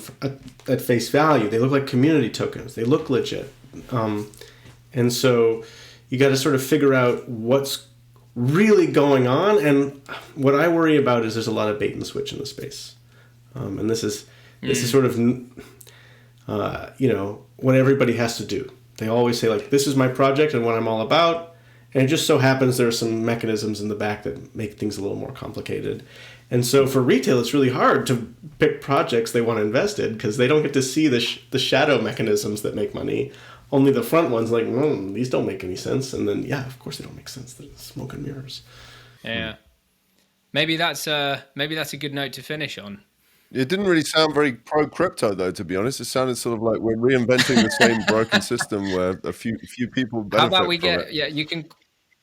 at face value. They look like community tokens. They look legit. And so you got to sort of figure out what's really going on. And what I worry about is there's a lot of bait and switch in the space. And this is sort of, what everybody has to do. They always say, this is my project and what I'm all about. And it just so happens there are some mechanisms in the back that make things a little more complicated. And so for retail, it's really hard to pick projects they want to invest in, because they don't get to see the shadow mechanisms that make money. Only the front ones these don't make any sense. And then, of course they don't make sense. They're smoke and mirrors. Yeah. Maybe that's a good note to finish on. It didn't really sound very pro crypto, though. To be honest, it sounded sort of like we're reinventing the same broken system where a few people How about benefit we from get? it. Yeah, you can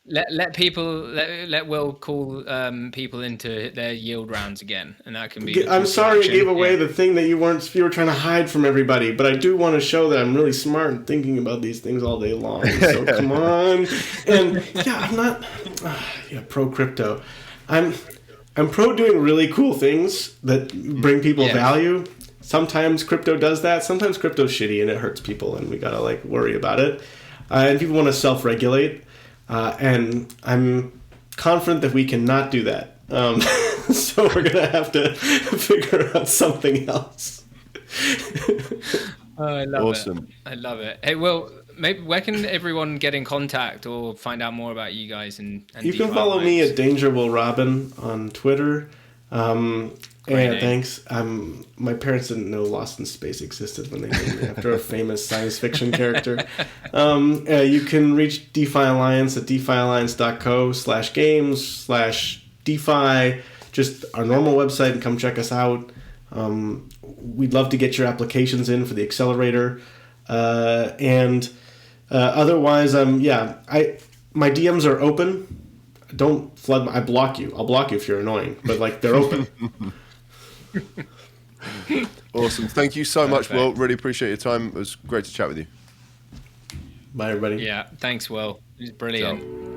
let people let Will call people into their yield rounds again, and that can be. I'm sorry I gave away the thing that you were trying to hide from everybody, but I do want to show that I'm really smart and thinking about these things all day long. So come on, and yeah, I'm not pro crypto. I'm pro doing really cool things that bring people value. Sometimes crypto does that. Sometimes crypto's shitty and it hurts people, and we gotta like worry about it. And people want to self-regulate, and I'm confident that we cannot do that. So we're gonna have to figure out something else. I love Awesome. it. I love it. Hey, Will, maybe where can everyone get in contact or find out more about you guys? And you can DeFi follow me Alliance? at Danger Will Robin on Twitter. And thanks. My parents didn't know Lost in Space existed when they named me after a famous science fiction character. You can reach DeFi Alliance at defialliance.co/games/DeFi. Just our normal website, and come check us out. We'd love to get your applications in for the accelerator. Otherwise, my DMs are open. Don't flood. I block you. I'll block you if you're annoying. But like they're open. Awesome. Thank you so much, Will. Really appreciate your time. It was great to chat with you. Bye, everybody. Yeah. Thanks, Will. It was brilliant. Ciao.